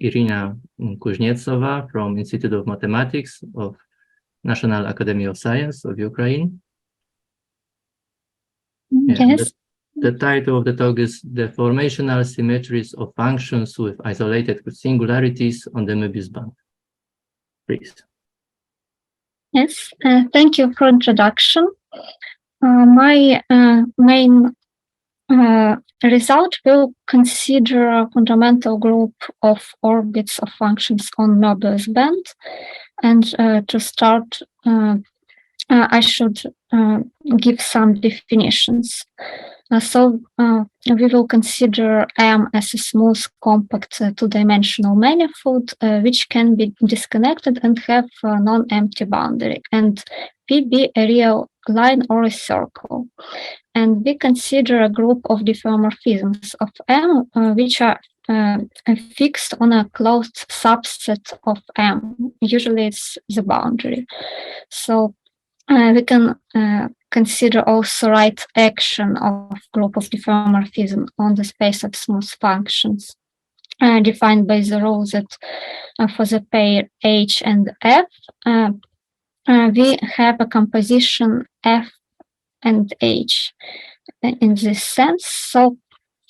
Iryna Kuznietsova from Institute of Mathematics of National Academy of Science of Ukraine. Yes. The title of the talk is Deformational Symmetries of Functions with Isolated Singularities on the Möbius band. Please. Yes, thank you for introduction. My main result will consider a fundamental group of orbits of functions on Möbius band. And to start, I should give some definitions. So we will consider M as a smooth, compact, two-dimensional manifold, which can be disconnected and have a non-empty boundary, and P be a real line or a circle. And we consider a group of deformorphisms of M, which are fixed on a closed subset of M. Usually it's the boundary. So we can consider also right action of group of deformorphism on the space of smooth functions, defined by the rule that for the pair H and F, we have a composition F and H in this sense. So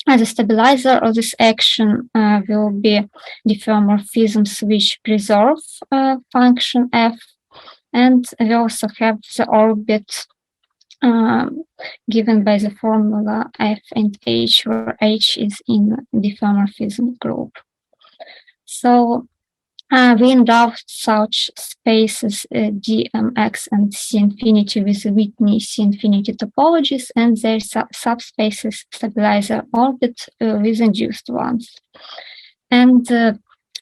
the stabilizer of this action will be deformorphisms which preserve function F. And we also have the orbit given by the formula F and H, where H is in deformorphism group. So we endow such spaces D, Mx, and C infinity with Whitney C infinity topologies, and their subspaces stabilizer orbit with induced ones. And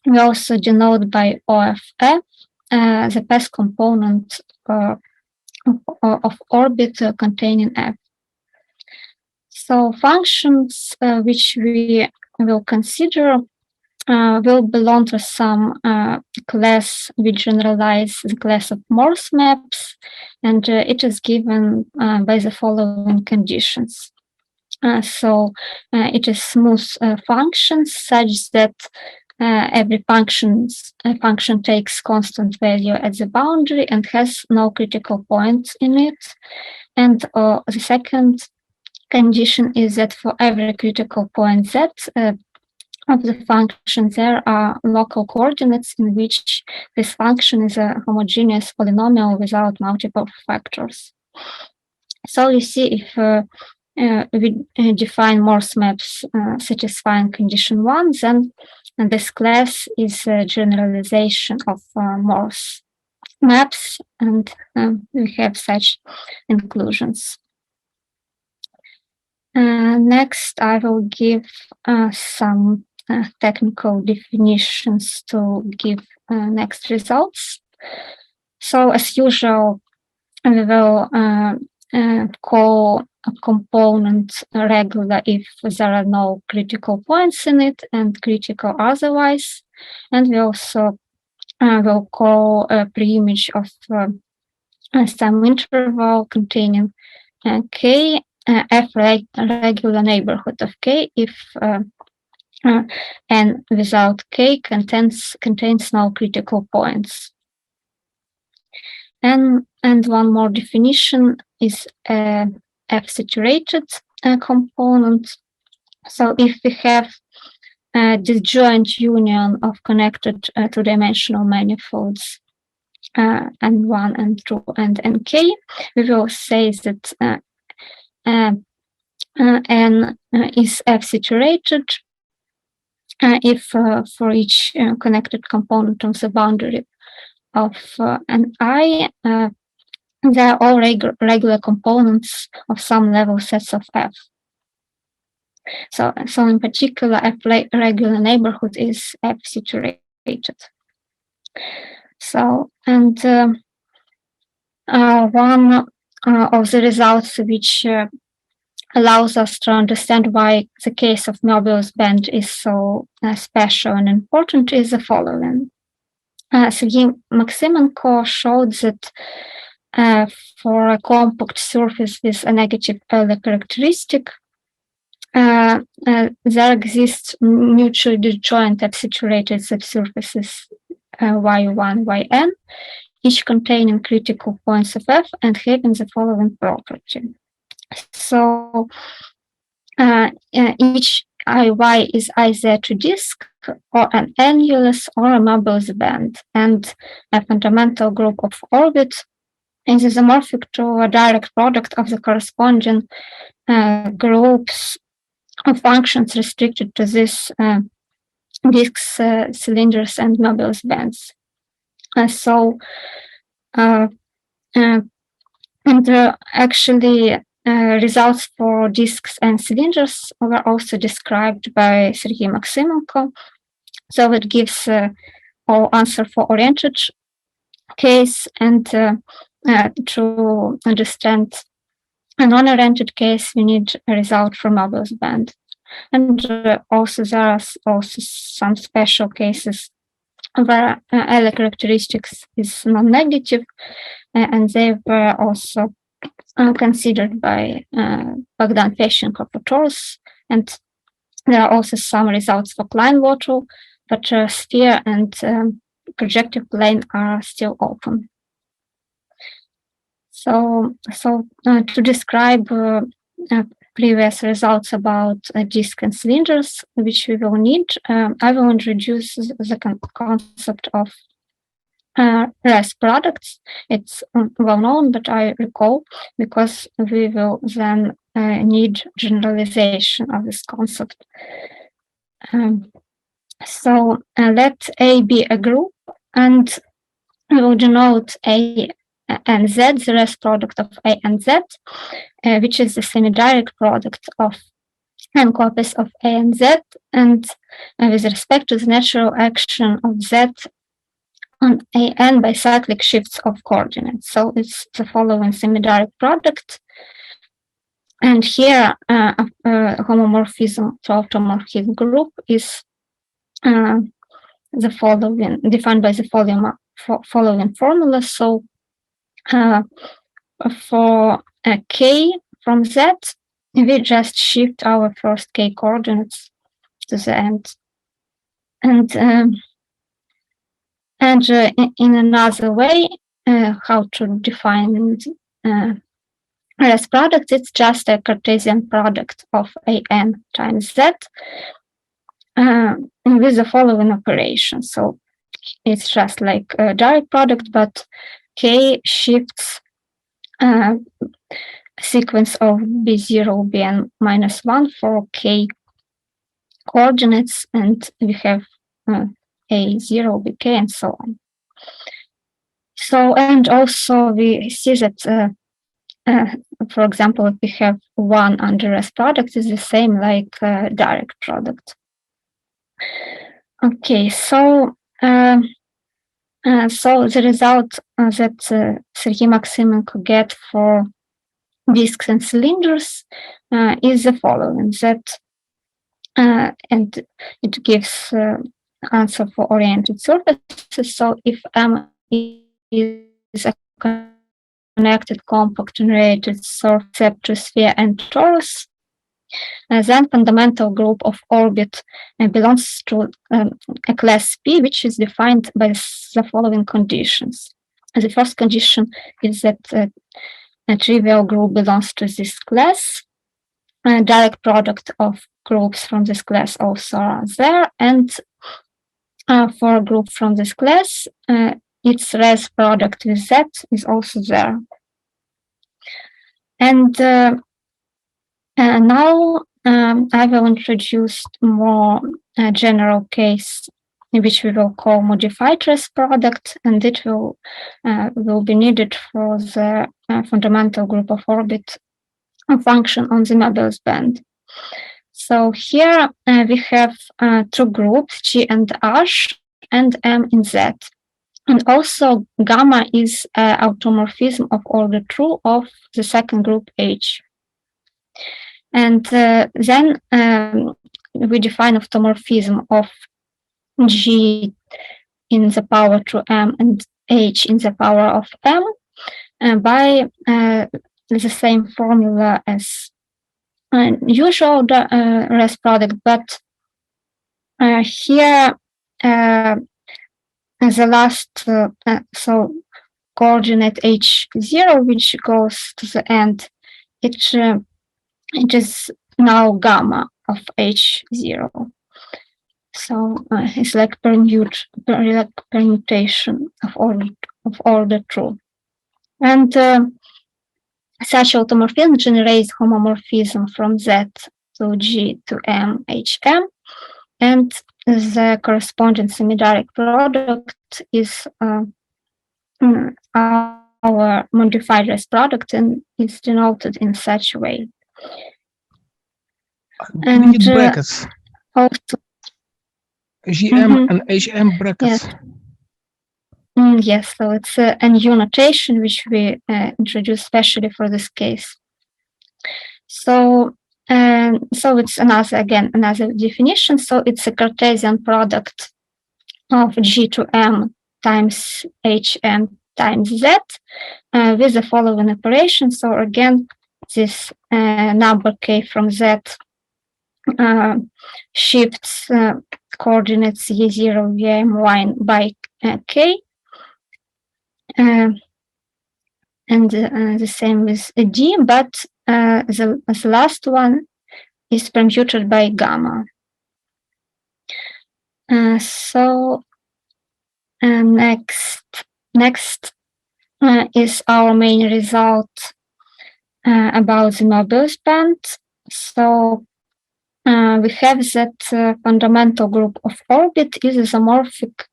we also denote by OFF the path component of orbit containing F. So functions which we will consider will belong to some class which generalize the class of Morse maps, and it is given by the following conditions. So it is smooth functions such that every function takes constant value at the boundary and has no critical points in it. And the second condition is that for every critical point Z of the function, there are local coordinates in which this function is a homogeneous polynomial without multiple factors. So you see, if we define Morse maps satisfying condition 1, then this class is a generalization of Morse maps, and we have such inclusions. Next, I will give some technical definitions to give next results. So as usual, we will call a component regular if there are no critical points in it and critical otherwise. And we also will call a preimage of some interval containing K, F regular neighborhood of K if N without K contains no critical points. And one more definition is F-saturated component. So if we have a disjoint union of connected two-dimensional manifolds N1, N2, and Nk, we will say that N is F-saturated if for each connected component on the boundary of Ni, they are all regular components of some level sets of F. So in particular, F regular neighborhood is F-saturated. So, and one of the results which allows us to understand why the case of Möbius band is so special and important is the following. Sergei Maximenko showed that for a compact surface with a negative Euler characteristic, there exists mutually disjoint absaturated subsurfaces y1, yn, each containing critical points of F and having the following property. So each IY is either a disk or an annulus or a Möbius band, and a fundamental group of orbits is isomorphic to a direct product of the corresponding groups of functions restricted to these disks, cylinders, and Möbius bands. Actually, results for disks and cylinders were also described by Sergei Maximenko. So it gives our answer for oriented case, and to understand a non-oriented case, we need a result from Möbius band. And also there are also some special cases where L characteristics is non-negative, and they were also considered by Bogdan Feshchenko for torus. And there are also some results for Klein-Wortel, but sphere and projective plane are still open. So to describe previous results about disk and cylinders, which we will need, I will introduce the concept of rest products. It's well known, but I recall because we will then need generalization of this concept. So let A be a group, and we will denote A and Z, the rest product of A and Z, which is the semi-direct product of n copies of A and Z, and with respect to the natural action of Z on AN by cyclic shifts of coordinates. So it's the following semi-direct product. And here, homomorphism to automorphism group is the following, defined by the following formula. So for K from Z, we just shift our first K coordinates to the end. And in another way, how to define rest product, it's just a Cartesian product of AN times Z with the following operation. So it's just like a direct product, but K shifts a sequence of B0, Bn minus 1 for K coordinates, and we have A0, Bk, and so on. So, and also we see that, for example, if we have 1 under rest product, is the same like direct product. Okay, so so the result that Sergei Maximenko get for disks and cylinders is the following, that and it gives answer for oriented surfaces. So if M is a connected compact generated surface to sphere and torus, then fundamental group of orbit belongs to a class P, which is defined by the following conditions. The first condition is that a trivial group belongs to this class. A direct product of groups from this class also are there, and for a group from this class, its rest product with Z is also there. And now I will introduce more general case, which we will call modified rest product, and it will be needed for the fundamental group of orbit function on the Möbius band. So here we have 2 groups, G and H, and M in Z. And also gamma is automorphism of order true of the second group H. And then we define automorphism of G in the power to M and H in the power of M by the same formula as usual rest product, but here the last so coordinate h0, which goes to the end, it is now gamma of h0. So it's like permutation of order true. And such automorphism generates homomorphism from Z to G to M, HM, and the corresponding symmetric product is our modified rest product and is denoted in such a way. We need brackets. Also, GM and HM brackets. Yes, so it's a new notation which we introduced specially for this case. So it's another definition. So it's a Cartesian product of G to M times HM times Z with the following operation. So again, this number K from Z shifts coordinates Y0, Ym, Y by K. And the same with D, but the last one is permuted by gamma. So next is our main result about the Möbius band. So we have that fundamental group of orbit is isomorphic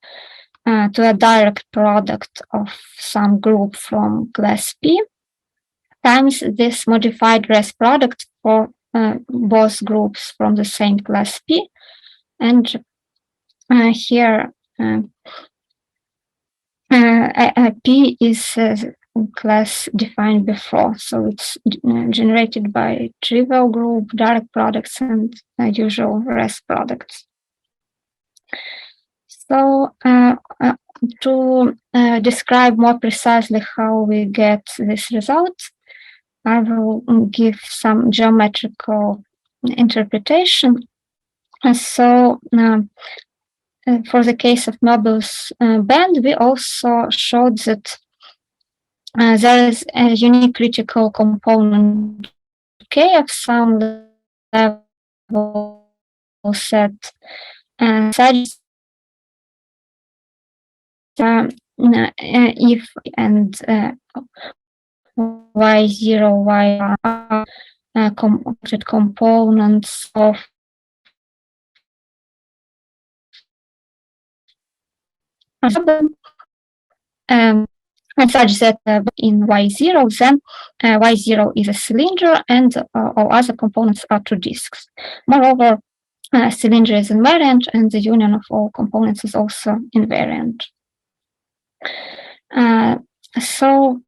to a direct product of some group from class P times this modified rest product for both groups from the same class P. And here P is class defined before, so it's generated by trivial group, direct products, and usual rest products. So to describe more precisely how we get this result, I will give some geometrical interpretation. So for the case of Möbius band, we also showed that there is a unique critical component K of some level set such if and y0, y are components of and such that in y0, then y0 is a cylinder and all other components are two disks. Moreover, cylinder is invariant and the union of all components is also invariant. So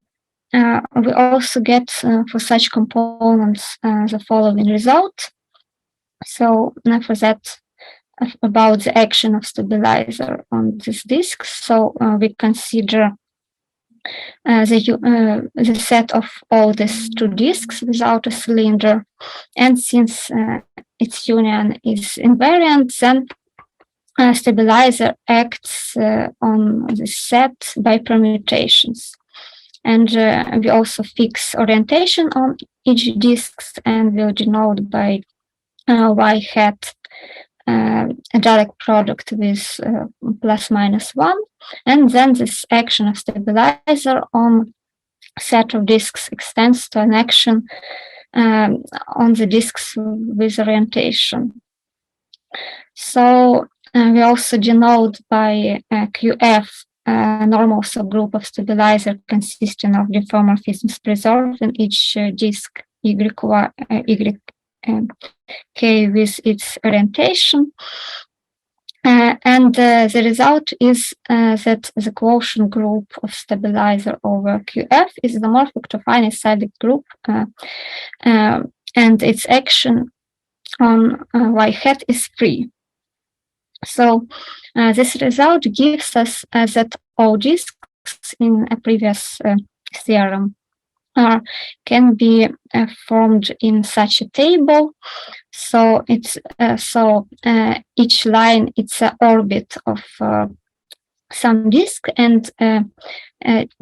we also get for such components the following result. So for that, about the action of stabilizer on this disk. So we consider the set of all these two disks without a cylinder, and since its union is invariant, then stabilizer acts on the set by permutations. And we also fix orientation on each disk and will denote by y hat a direct product with plus minus 1. And then this action of stabilizer on set of disks extends to an action on the disks with orientation. So we also denote by QF a normal subgroup of stabilizer consisting of deformorphisms preserved in each disk K with its orientation. And the result is that the quotient group of stabilizer over QF is isomorphic to finite-sided group, and its action on y hat is free. So this result gives us that all disks in a previous theorem can be formed in such a table. So it's each line, it's an orbit of some disk, and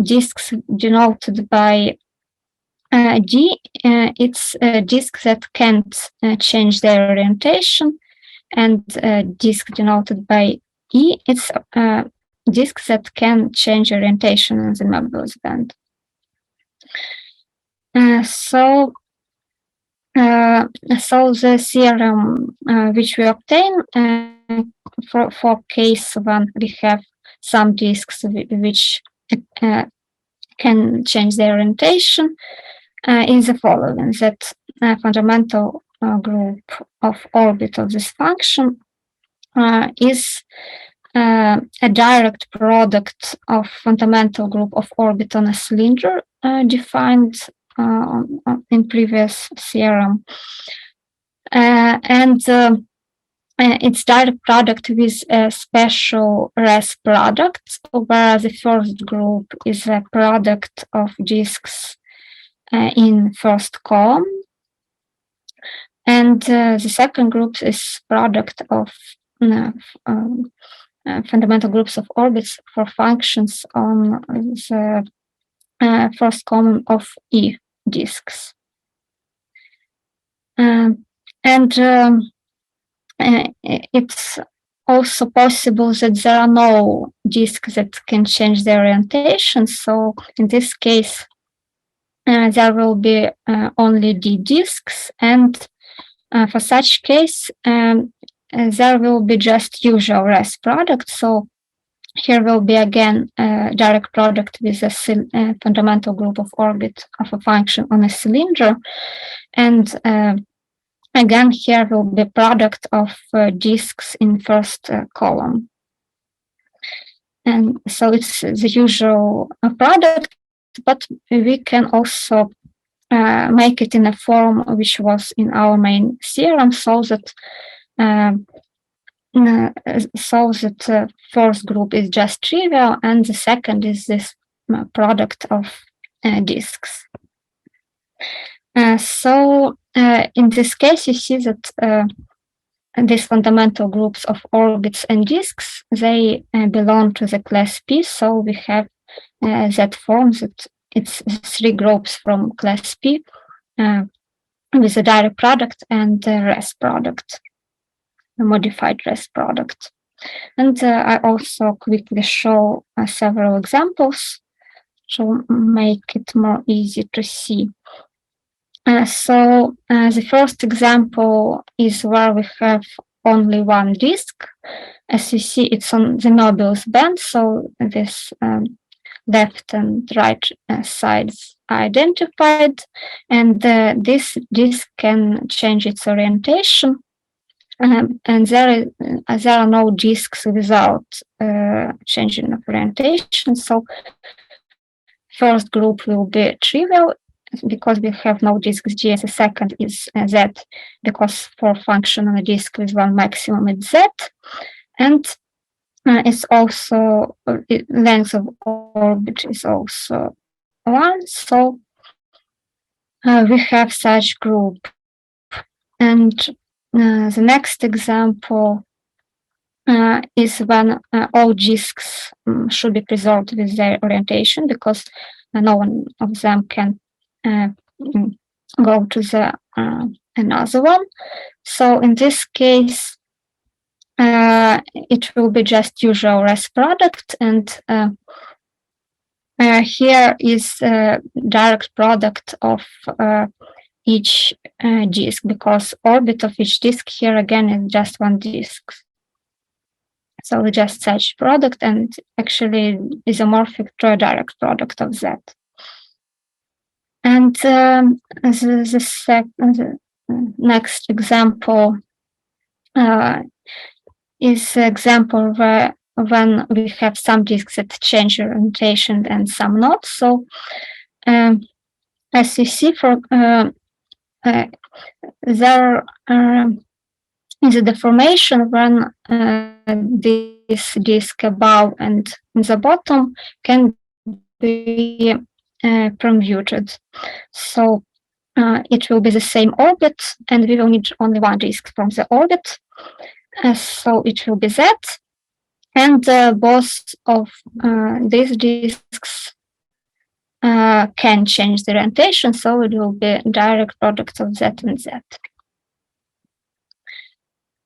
disks denoted by D, it's disks that can't change their orientation, and disk denoted by E, it's disks that can change orientation in the Möbius band. So the theorem which we obtain for case when we have some disks which can change their orientation is the following: that fundamental group of orbit of this function is a direct product of fundamental group of orbit on a cylinder defined in previous theorem, and it's direct product with a special res product, where the first group is a product of disks in first column, and the second group is product of fundamental groups of orbits for functions on the first column of E disks. It's also possible that there are no disks that can change their orientation. So in this case, there will be only D disks, and for such case, there will be just usual res product. So here will be again a direct product with a fundamental group of orbit of a function on a cylinder, and again here will be product of disks in first column. And so it's the usual product, but we can also make it in a form which was in our main theorem, so that first group is just trivial, and the second is this product of disks. So in this case, you see that these fundamental groups of orbits and disks, they belong to the class P. So we have that form that it's three groups from class P with a direct product and the res product, a modified res product. And I also quickly show several examples to make it more easy to see. So the first example is where we have only one disk. As you see, it's on the Möbius band, so this left and right sides are identified, and this disk can change its orientation, and there are no disks without changing of orientation. So first group will be trivial because we have no disks G. The second is Z, because for function on a disk with one maximum it's Z, and it's also length of orbit is also 1. So we have such group. And the next example is when all disks should be preserved with their orientation, because no one of them can go to the another one. So in this case, it will be just usual res product, and here is direct product of each disk, because orbit of each disk here again is just one disk. So just such product, and actually isomorphic to a direct product of Z. And the next example is an example where when we have some disks that change orientation and some not. So as you see, for there is a deformation when this disk above and the bottom can be permuted. So it will be the same orbit, and we will need only one disk from the orbit. So it will be Z, and both of these disks can change the orientation, so it will be direct product of Z and Z.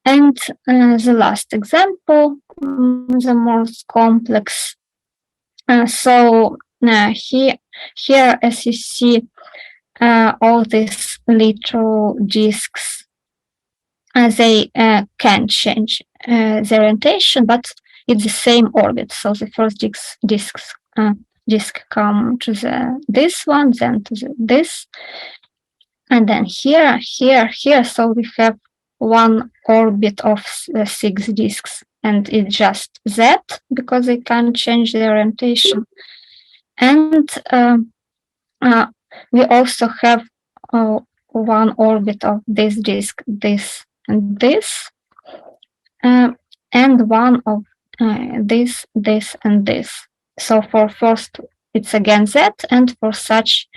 And the last example, the most complex. So here, as you see, all these little disks, they can change their orientation, but it's the same orbit. So the first disk come to this one, then to this, and then here. So we have one orbit of 6 disks, and it's just Z because they can't change their orientation. And we also have one orbit of this disk, this and this, and one of this, and this. So for first, it's again Z, and for such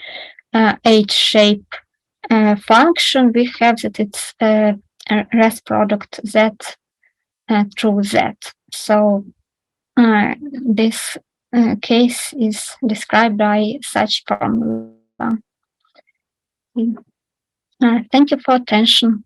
H-shape function, we have that it's a rest product Z through Z. So this case is described by such formula. Thank you for attention.